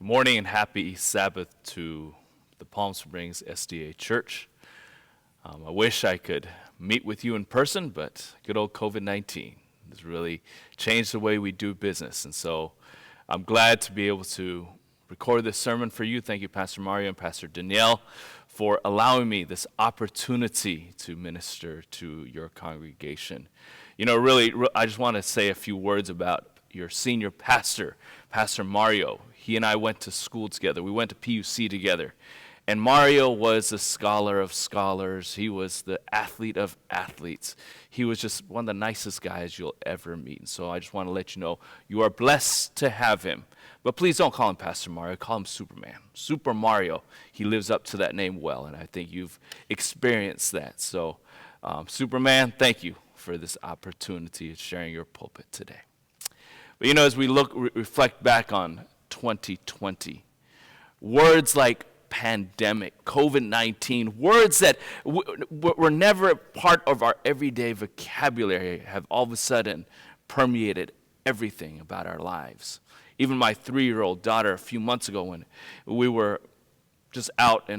Morning and happy Sabbath to the Palm Springs SDA Church. I wish I could meet with you in person, but good old COVID-19 has really changed the way we do business. And so I'm glad to be able to record this sermon for you. Thank you, Pastor Mario and Pastor Danielle, for allowing me this opportunity to minister to your congregation. You know, really, I just want to say a few words about your senior pastor, Pastor Mario. He and I went to school together. We went to PUC together. And Mario was a scholar of scholars. He was the athlete of athletes. He was just one of the nicest guys you'll ever meet. And so I just want to let you know you are blessed to have him. But please don't call him Pastor Mario. Call him Superman. Super Mario. He lives up to that name well, and I think you've experienced that. So, Superman, thank you for this opportunity of sharing your pulpit today. But you know, as we reflect back on 2020, words like pandemic, COVID-19, words that were never part of our everyday vocabulary have all of a sudden permeated everything about our lives. Even my 3-year-old daughter, a few months ago, when we were just out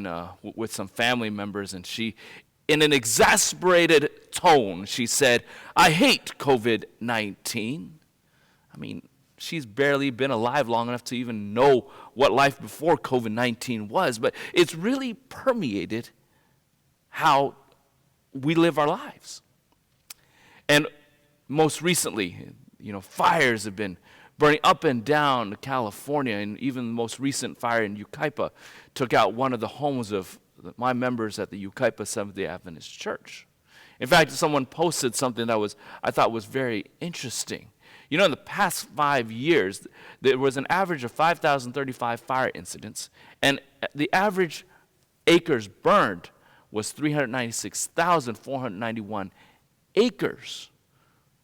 with some family members, and she, in an exasperated tone, she said, "I hate COVID-19. I mean, she's barely been alive long enough to even know what life before COVID-19 was, but it's really permeated how we live our lives. And most recently, you know, fires have been burning up and down California, and even the most recent fire in Yucaipa took out one of the homes of my members at the Yucaipa Seventh-day Adventist Church. In fact, someone posted something that I thought was very interesting. You know, in the past 5 years, there was an average of 5,035 fire incidents, and the average acres burned was 396,491 acres.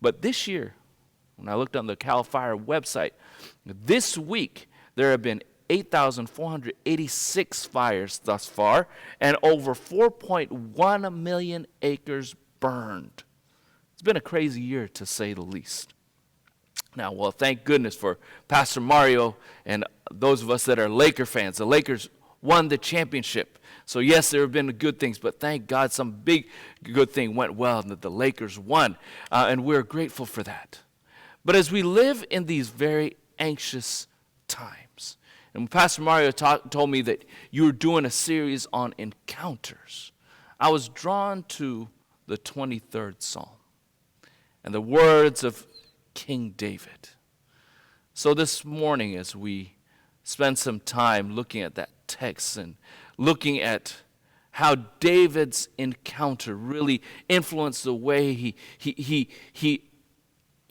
But this year, when I looked on the CAL FIRE website, this week there have been 8,486 fires thus far, and over 4.1 million acres burned. It's been a crazy year, to say the least. Now, well, thank goodness for Pastor Mario and those of us that are Laker fans. The Lakers won the championship. So yes, there have been good things, but thank God some big good thing went well and that the Lakers won. And we're grateful for that. But as we live in these very anxious times, and when Pastor Mario told me that you were doing a series on encounters, I was drawn to the 23rd Psalm and the words of King David. So this morning, as we spend some time looking at that text and looking at how David's encounter really influenced the way he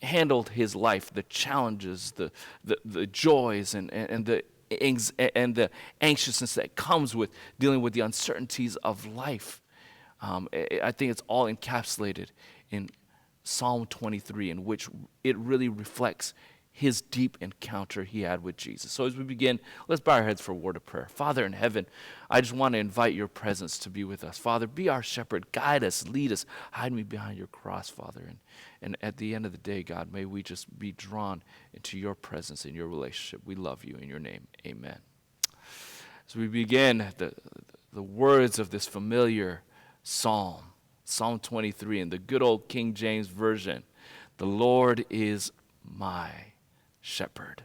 handled his life, the challenges, the joys, and the anxiousness that comes with dealing with the uncertainties of life. I think it's all encapsulated in Psalm 23, in which it really reflects his deep encounter he had with Jesus. So as we begin, let's bow our heads for a word of prayer. Father in heaven, I just want to invite your presence to be with us. Father, be our shepherd. Guide us, lead us. Hide me behind your cross, Father. And at the end of the day, God, may we just be drawn into your presence and your relationship. We love you in your name. Amen. As we begin, the words of this familiar psalm, Psalm 23 in the good old King James Version, "The Lord is my shepherd,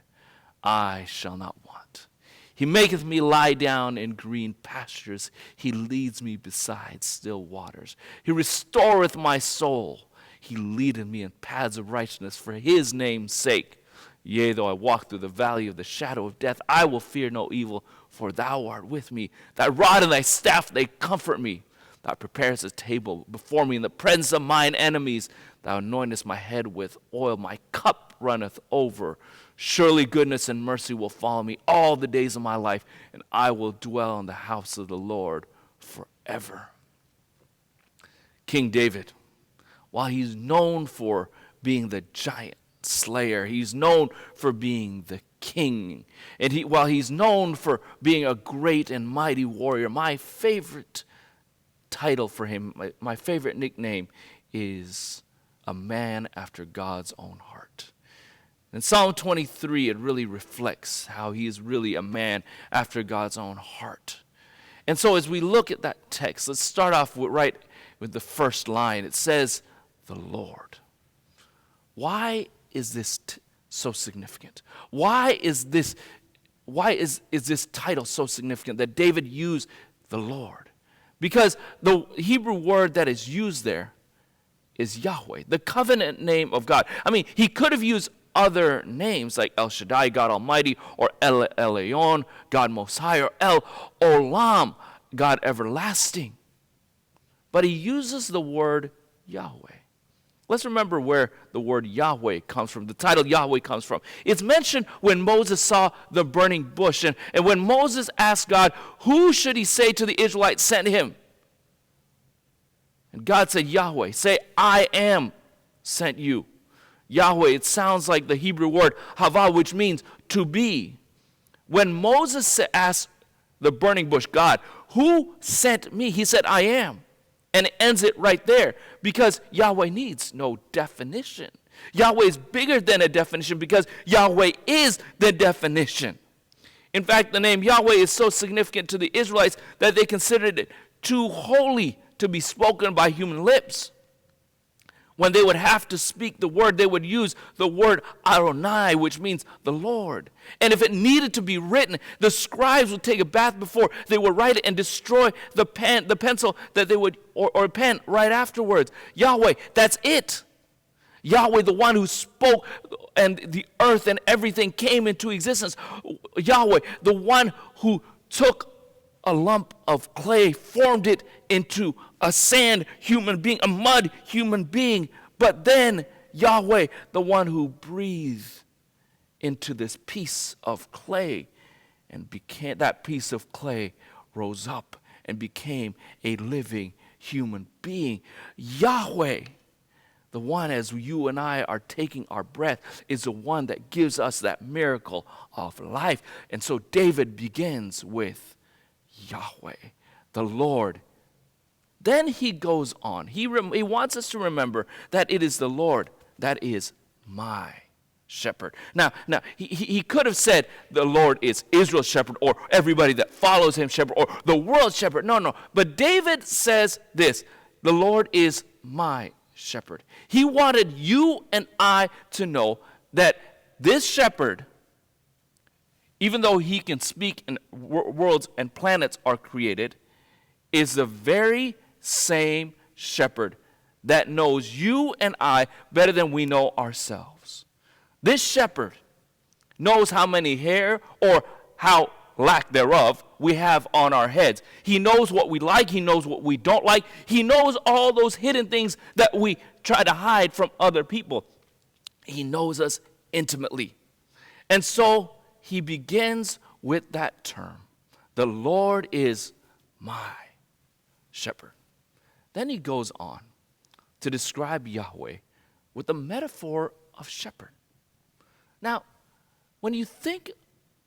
I shall not want. He maketh me lie down in green pastures. He leads me beside still waters. He restoreth my soul. He leadeth me in paths of righteousness for his name's sake. Yea, though I walk through the valley of the shadow of death, I will fear no evil, for thou art with me. Thy rod and thy staff, they comfort me. Thou preparest a table before me in the presence of mine enemies. Thou anointest my head with oil. My cup runneth over. Surely goodness and mercy will follow me all the days of my life, and I will dwell in the house of the Lord forever." King David, while he's known for being the giant slayer, he's known for being the king. And while he's known for being a great and mighty warrior, my favorite title for him, my favorite nickname is a man after God's own heart. In Psalm 23, it really reflects how he is really a man after God's own heart. And so as we look at that text, let's start off with the first line. It says, the Lord. Why is this so significant? Why is this title so significant that David used the Lord? Because the Hebrew word that is used there is Yahweh, the covenant name of God. I mean, he could have used other names like El Shaddai, God Almighty, or El Elyon, God Most High, or El Olam, God Everlasting. But he uses the word Yahweh. Let's remember where the word Yahweh comes from, the title Yahweh comes from. It's mentioned when Moses saw the burning bush, and when Moses asked God, who should he say to the Israelites sent him? And God said, Yahweh, say, I am sent you. Yahweh, it sounds like the Hebrew word hava, which means to be. When Moses asked the burning bush, God, who sent me? He said, I am. And it ends it right there because Yahweh needs no definition. Yahweh is bigger than a definition because Yahweh is the definition. In fact, the name Yahweh is so significant to the Israelites that they considered it too holy to be spoken by human lips. When they would have to speak the word, they would use the word Adonai, which means the Lord. And if it needed to be written, the scribes would take a bath before they would write it and destroy the pencil that they would, or pen right afterwards. Yahweh, that's it. Yahweh, the one who spoke and the earth and everything came into existence. Yahweh, the one who took a lump of clay, formed it into a sand human being, a mud human being. But then Yahweh, the one who breathed into this piece of clay, and that piece of clay rose up and became a living human being. Yahweh, the one as you and I are taking our breath, is the one that gives us that miracle of life. And so David begins with Yahweh, the Lord. Then he goes on. He wants us to remember that it is the Lord that is my shepherd. Now he could have said the Lord is Israel's shepherd, or everybody that follows him shepherd, or the world's shepherd. No. But David says this, the Lord is my shepherd. He wanted you and I to know that this shepherd, even though he can speak and worlds and planets are created, is the very same shepherd that knows you and I better than we know ourselves. This shepherd knows how many hair or how lack thereof we have on our heads. He knows what we like. He knows what we don't like. He knows all those hidden things that we try to hide from other people. He knows us intimately. And so he begins with that term. The Lord is my shepherd. Then he goes on to describe Yahweh with the metaphor of shepherd. Now, when you think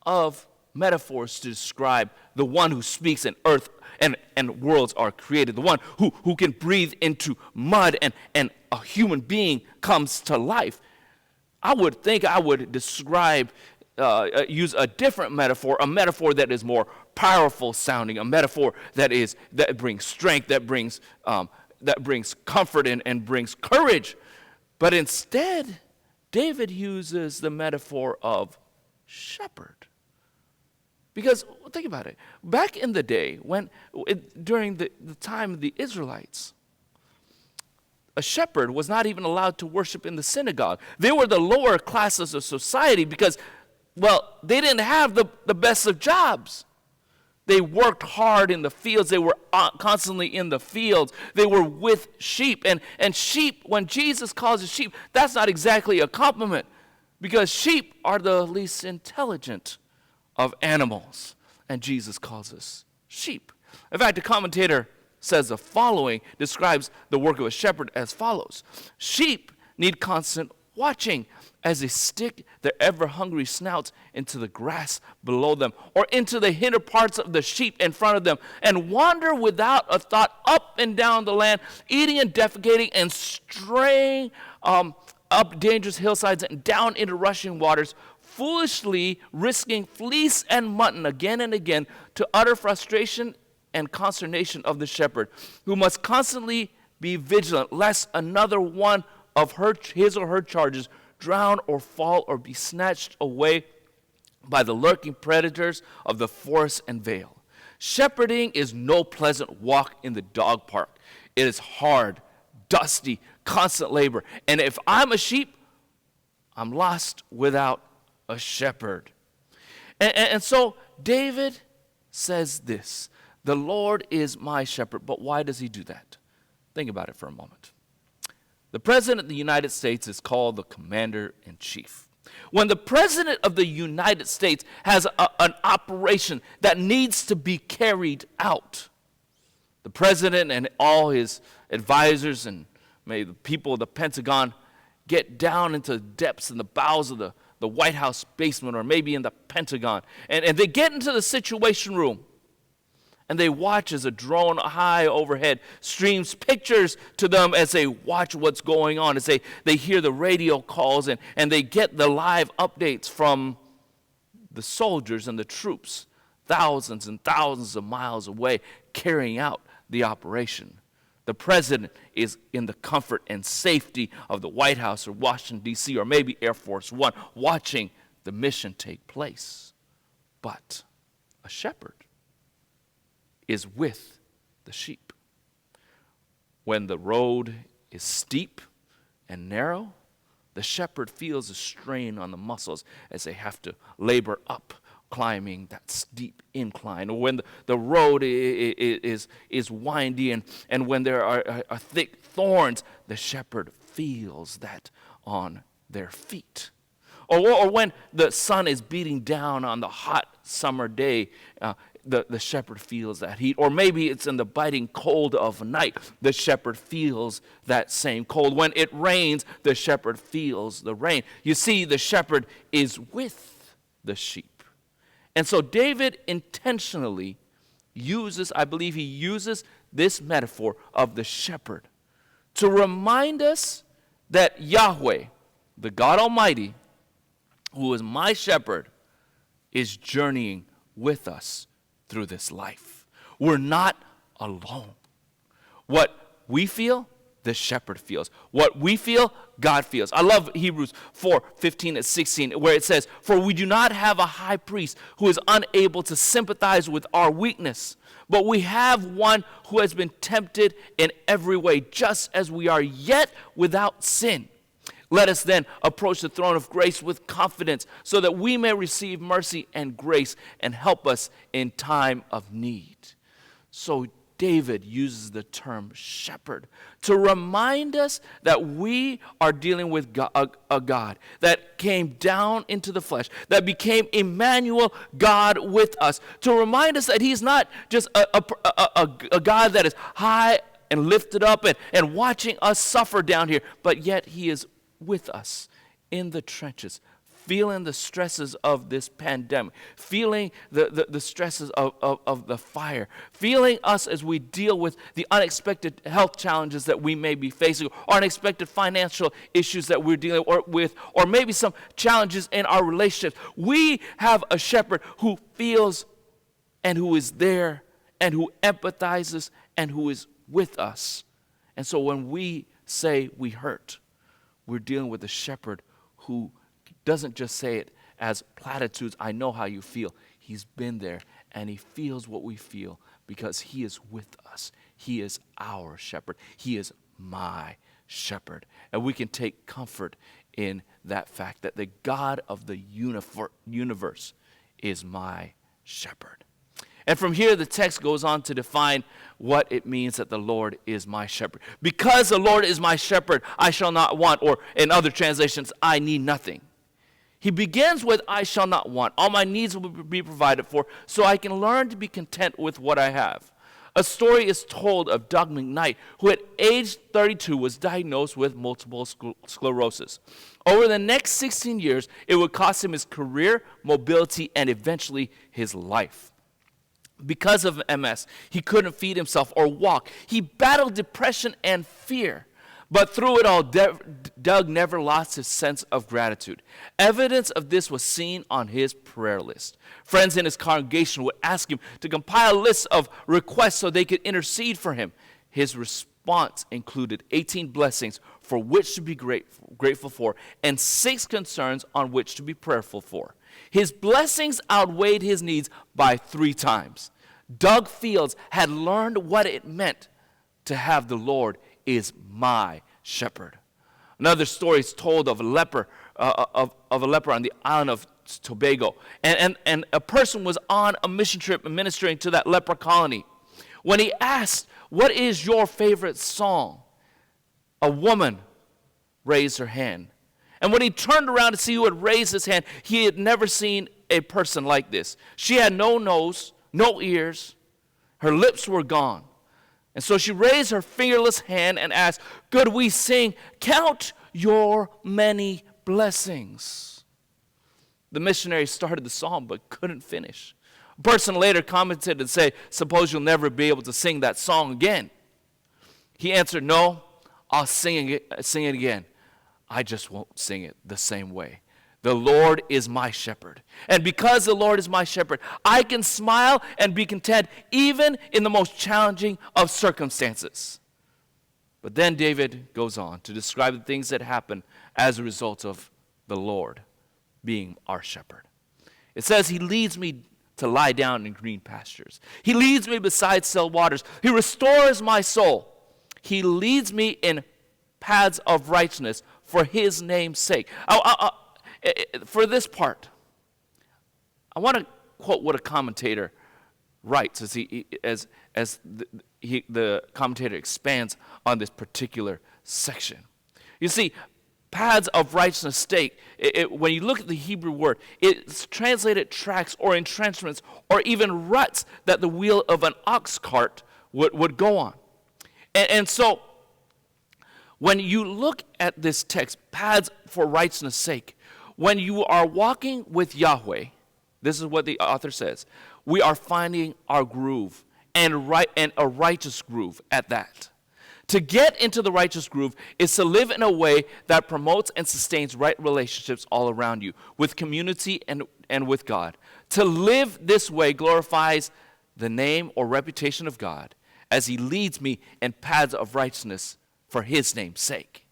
of metaphors to describe the one who speaks and earth and worlds are created, the one who can breathe into mud and a human being comes to life, I would think I would use a different metaphor, a metaphor that is more powerful sounding, a metaphor that brings strength, that brings comfort and brings courage. But instead, David uses the metaphor of shepherd. Because think about it. Back in the day, during the time of the Israelites, a shepherd was not even allowed to worship in the synagogue. They were the lower classes of society because, well, they didn't have the best of jobs. They worked hard in the fields. They were constantly in the fields. They were with sheep. And sheep, when Jesus calls us sheep, that's not exactly a compliment because sheep are the least intelligent of animals. And Jesus calls us sheep. In fact, a commentator says the following, describes the work of a shepherd as follows. Sheep need constant watching as they stick their ever-hungry snouts into the grass below them or into the hinder parts of the sheep in front of them and wander without a thought up and down the land, eating and defecating and straying up dangerous hillsides and down into rushing waters, foolishly risking fleece and mutton again and again, to utter frustration and consternation of the shepherd, who must constantly be vigilant lest another one of his or her charges drown or fall or be snatched away by the lurking predators of the forest and vale. Shepherding is no pleasant walk in the dog park. It is hard, dusty, constant labor. And if I'm a sheep, I'm lost without a shepherd. And so David says this, the Lord is my shepherd. But why does he do that? Think about it for a moment. The President of the United States is called the Commander-in-Chief. When the President of the United States has an operation that needs to be carried out, the President and all his advisors and maybe the people of the Pentagon get down into the depths and the bowels of the White House basement or maybe in the Pentagon, and they get into the Situation Room. And they watch as a drone high overhead streams pictures to them as they watch what's going on, as they hear the radio calls and they get the live updates from the soldiers and the troops, thousands and thousands of miles away, carrying out the operation. The president is in the comfort and safety of the White House or Washington, D.C., or maybe Air Force One, watching the mission take place. But a shepherd is with the sheep. When the road is steep and narrow, the shepherd feels a strain on the muscles as they have to labor up, climbing that steep incline. Or when the road is windy and when there are thick thorns, the shepherd feels that on their feet. Or when the sun is beating down on the hot summer day, the shepherd feels that heat. Or maybe it's in the biting cold of night, the shepherd feels that same cold. When it rains, the shepherd feels the rain. You see, the shepherd is with the sheep. And so David intentionally uses, I believe he uses this metaphor of the shepherd to remind us that Yahweh, the God Almighty, who is my shepherd, is journeying with us through this life. We're not alone. What we feel, the shepherd feels. What we feel, God feels. I love Hebrews 4:15 and 16, where it says, "For we do not have a high priest who is unable to sympathize with our weakness, but we have one who has been tempted in every way, just as we are, yet without sin. Let us then approach the throne of grace with confidence so that we may receive mercy and grace and help us in time of need." So David uses the term shepherd to remind us that we are dealing with a God that came down into the flesh, that became Emmanuel, God with us, to remind us that he's not just a God that is high and lifted up and watching us suffer down here, but yet he is with us in the trenches, feeling the stresses of this pandemic, feeling the stresses of the fire, feeling us as we deal with the unexpected health challenges that we may be facing, or unexpected financial issues that we're dealing with, or maybe some challenges in our relationships. We have a shepherd who feels and who is there and who empathizes and who is with us. And so when we say we hurt, we're dealing with a shepherd who doesn't just say it as platitudes, I know how you feel. He's been there and he feels what we feel because he is with us. He is our shepherd. He is my shepherd. And we can take comfort in that fact that the God of the universe is my shepherd. And from here, the text goes on to define what it means that the Lord is my shepherd. Because the Lord is my shepherd, I shall not want, or in other translations, I need nothing. He begins with, I shall not want. All my needs will be provided for, so I can learn to be content with what I have. A story is told of Doug McKnight, who at age 32 was diagnosed with multiple sclerosis. Over the next 16 years, it would cost him his career, mobility, and eventually his life. Because of MS, he couldn't feed himself or walk. He battled depression and fear. But through it all, Doug never lost his sense of gratitude. Evidence of this was seen on his prayer list. Friends in his congregation would ask him to compile lists of requests so they could intercede for him. His response included 18 blessings for which to be grateful for and 6 concerns on which to be prayerful for. His blessings outweighed his needs by 3 times. Doug Fields had learned what it meant to have the Lord is my shepherd. Another story is told of a leper on the island of Tobago. And a person was on a mission trip ministering to that leper colony. When he asked, "What is your favorite song?" a woman raised her hand. And when he turned around to see who had raised his hand, he had never seen a person like this. She had no nose, no ears. Her lips were gone. And so she raised her fingerless hand and asked, "Could we sing, 'Count your many blessings'?" The missionary started the song but couldn't finish. A person later commented and said, "Suppose you'll never be able to sing that song again." He answered, "No, I'll sing it again. I just won't sing it the same way. The Lord is my shepherd. And because the Lord is my shepherd, I can smile and be content even in the most challenging of circumstances." But then David goes on to describe the things that happen as a result of the Lord being our shepherd. It says, "He leads me to lie down in green pastures. He leads me beside still waters. He restores my soul. He leads me in paths of righteousness for his name's sake." For this part, I want to quote what a commentator writes as the commentator expands on this particular section. You see, paths of righteousness sake, when you look at the Hebrew word, it's translated tracks or entrenchments or even ruts that the wheel of an ox cart would go on. And so, when you look at this text, paths for righteousness sake, when you are walking with Yahweh, this is what the author says, we are finding our groove and a righteous groove at that. To get into the righteous groove is to live in a way that promotes and sustains right relationships all around you, with community and with God. To live this way glorifies the name or reputation of God as he leads me in paths of righteousness for his name's sake.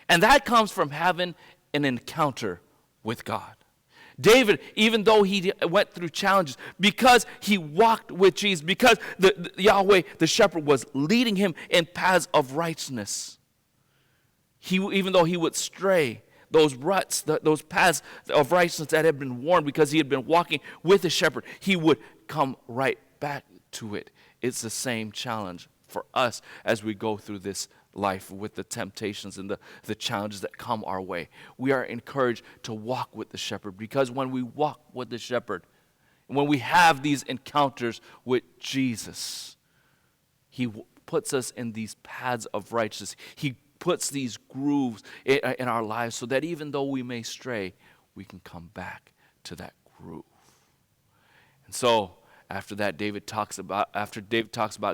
And that comes from having an encounter with God. David, even though he went through challenges, because he walked with Jesus, because Yahweh, the shepherd, was leading him in paths of righteousness, even though he would stray, those ruts, those paths of righteousness that had been worn because he had been walking with the shepherd, he would come right back to it. It's the same challenge for us as we go through this life with the temptations and the challenges that come our way. We are encouraged to walk with the shepherd, because when we walk with the shepherd, when we have these encounters with Jesus, he puts us in these paths of righteousness. He puts these grooves in our lives so that even though we may stray, we can come back to that groove. And so, after David talks about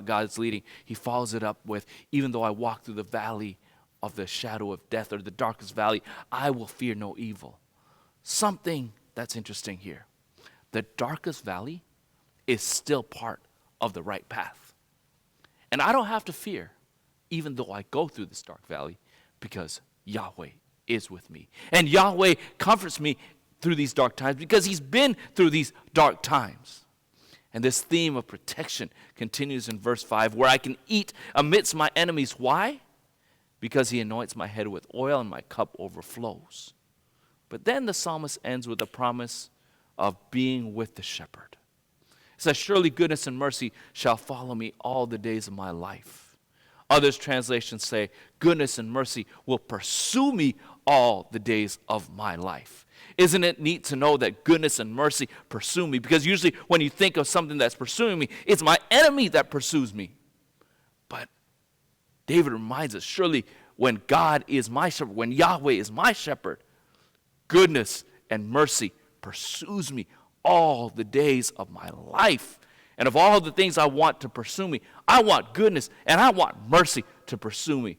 God's leading, he follows it up with, "Even though I walk through the valley of the shadow of death, or the darkest valley, I will fear no evil." Something that's interesting here. The darkest valley is still part of the right path. And I don't have to fear, even though I go through this dark valley, because Yahweh is with me. And Yahweh comforts me through these dark times because he's been through these dark times. And this theme of protection continues in verse 5, where I can eat amidst my enemies. Why? Because he anoints my head with oil and my cup overflows. But then the psalmist ends with a promise of being with the shepherd. It says, "Surely goodness and mercy shall follow me all the days of my life." Others translations say, "Goodness and mercy will pursue me all the days of my life." Isn't it neat to know that goodness and mercy pursue me? Because usually when you think of something that's pursuing me, it's my enemy that pursues me. But David reminds us, surely when God is my shepherd, when Yahweh is my shepherd, goodness and mercy pursues me all the days of my life. And of all the things I want to pursue me, I want goodness and I want mercy to pursue me.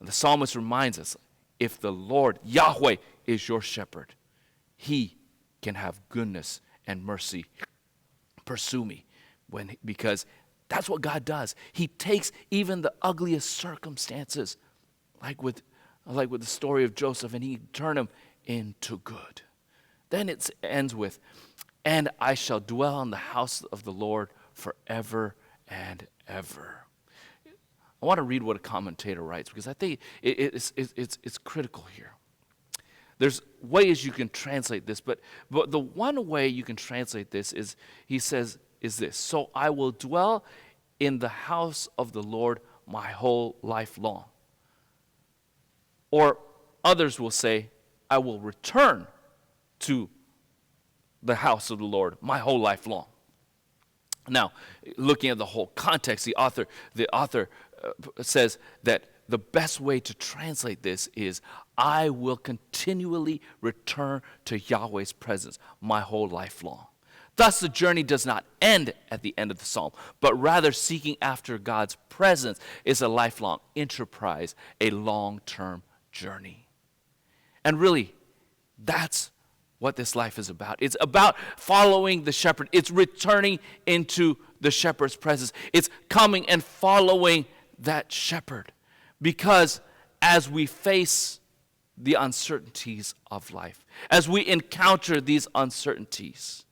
And the psalmist reminds us, if the Lord, Yahweh, is your shepherd, he can have goodness and mercy pursue me. Because that's what God does. He takes even the ugliest circumstances, like with the story of Joseph, and he turned them into good. Then it ends with, and I shall dwell in the house of the Lord forever and ever. I want to read what a commentator writes, because I think it's critical here. There's ways you can translate this, but the one way you can translate this is, he says, is this: so I will dwell in the house of the Lord my whole life long. Or others will say, I will return to the house of the Lord my whole life long. Now, looking at the whole context, the author says that the best way to translate this is, I will continually return to Yahweh's presence my whole life long. Thus, the journey does not end at the end of the psalm, but rather seeking after God's presence is a lifelong enterprise, a long-term journey. And really, that's what this life is about. It's about following the shepherd. It's returning into the shepherd's presence. It's coming and following that shepherd. Because as we face the uncertainties of life, as we encounter these uncertainties,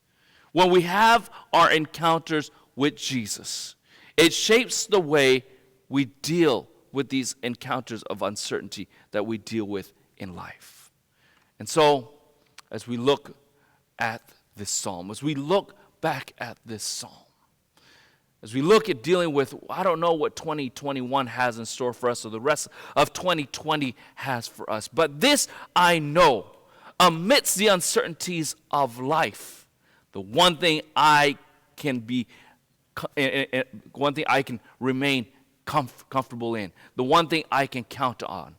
when we have our encounters with Jesus, it shapes the way we deal with these encounters of uncertainty that we deal with in life. And so, as we look at this psalm, as we look back at this psalm, as we look at dealing with, I don't know what 2021 has in store for us or the rest of 2020 has for us, but this I know, amidst the uncertainties of life, the one thing I can remain comfortable in, the one thing I can count on,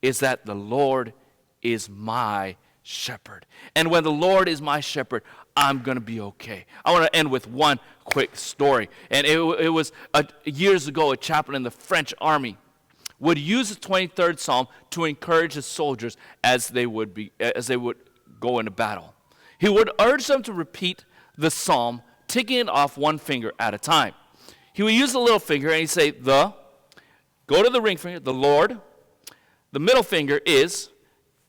is that the Lord is my shepherd. And when the Lord is my shepherd, I'm going to be okay. I want to end with one quick story. And it was years ago, a chaplain in the French army would use the 23rd Psalm to encourage his soldiers as they would go into battle. He would urge them to repeat the psalm, ticking it off one finger at a time. He would use the little finger and he'd say, go to the ring finger, the Lord, the middle finger is,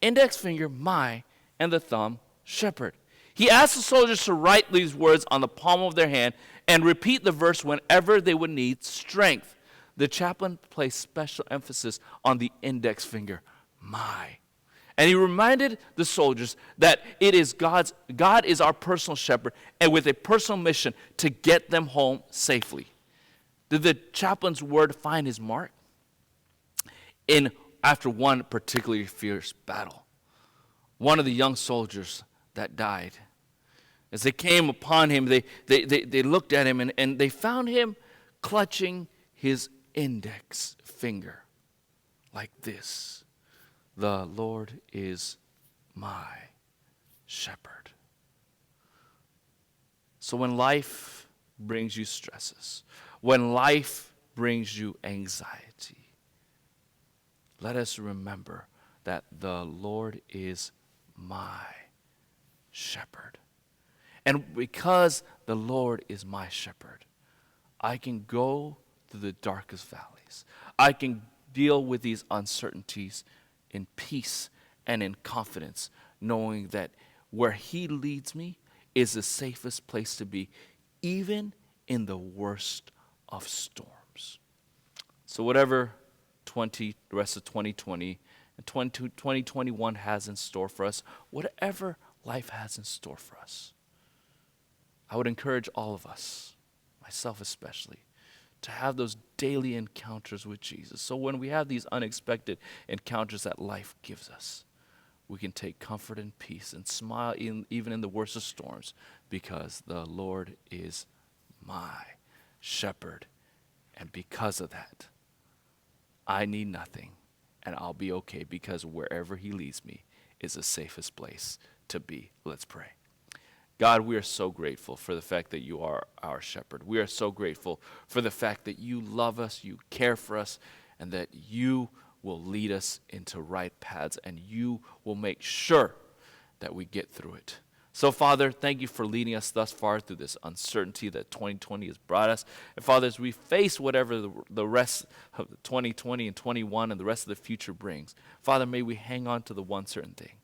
index finger, my, and the thumb, shepherd. He asked the soldiers to write these words on the palm of their hand and repeat the verse whenever they would need strength. The chaplain placed special emphasis on the index finger, my. And he reminded the soldiers that God is our personal shepherd, and with a personal mission to get them home safely. Did the chaplain's word find his mark? After one particularly fierce battle, one of the young soldiers that died, as they came upon him, they looked at him and they found him clutching his index finger like this. The Lord is my shepherd. So when life brings you stresses, when life brings you anxiety, let us remember that the Lord is my shepherd. And because the Lord is my shepherd, I can go through the darkest valleys. I can deal with these uncertainties in peace and in confidence, knowing that where He leads me is the safest place to be, even in the worst of storms. So whatever the rest of 2020 and 2021 has in store for us, whatever life has in store for us, I would encourage all of us, myself especially, to have those daily encounters with Jesus. So when we have these unexpected encounters that life gives us, we can take comfort and peace and smile even in the worst of storms, because the Lord is my shepherd. And because of that, I need nothing, and I'll be okay, because wherever He leads me is the safest place to be. Let's pray. God, we are so grateful for the fact that You are our shepherd. We are so grateful for the fact that You love us, You care for us, and that You will lead us into right paths, and you will make sure that we get through it. So, Father, thank you for leading us thus far through this uncertainty that 2020 has brought us. And, Father, as we face whatever the rest of 2020 and 21 and the rest of the future brings, Father, may we hang on to the one certain thing,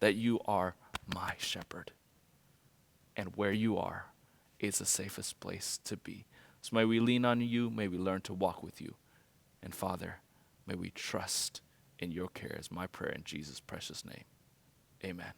that you are my shepherd. And where you are is the safest place to be. So may we lean on you, may we learn to walk with you. And, Father, may we trust in your care is my prayer in Jesus' precious name. Amen.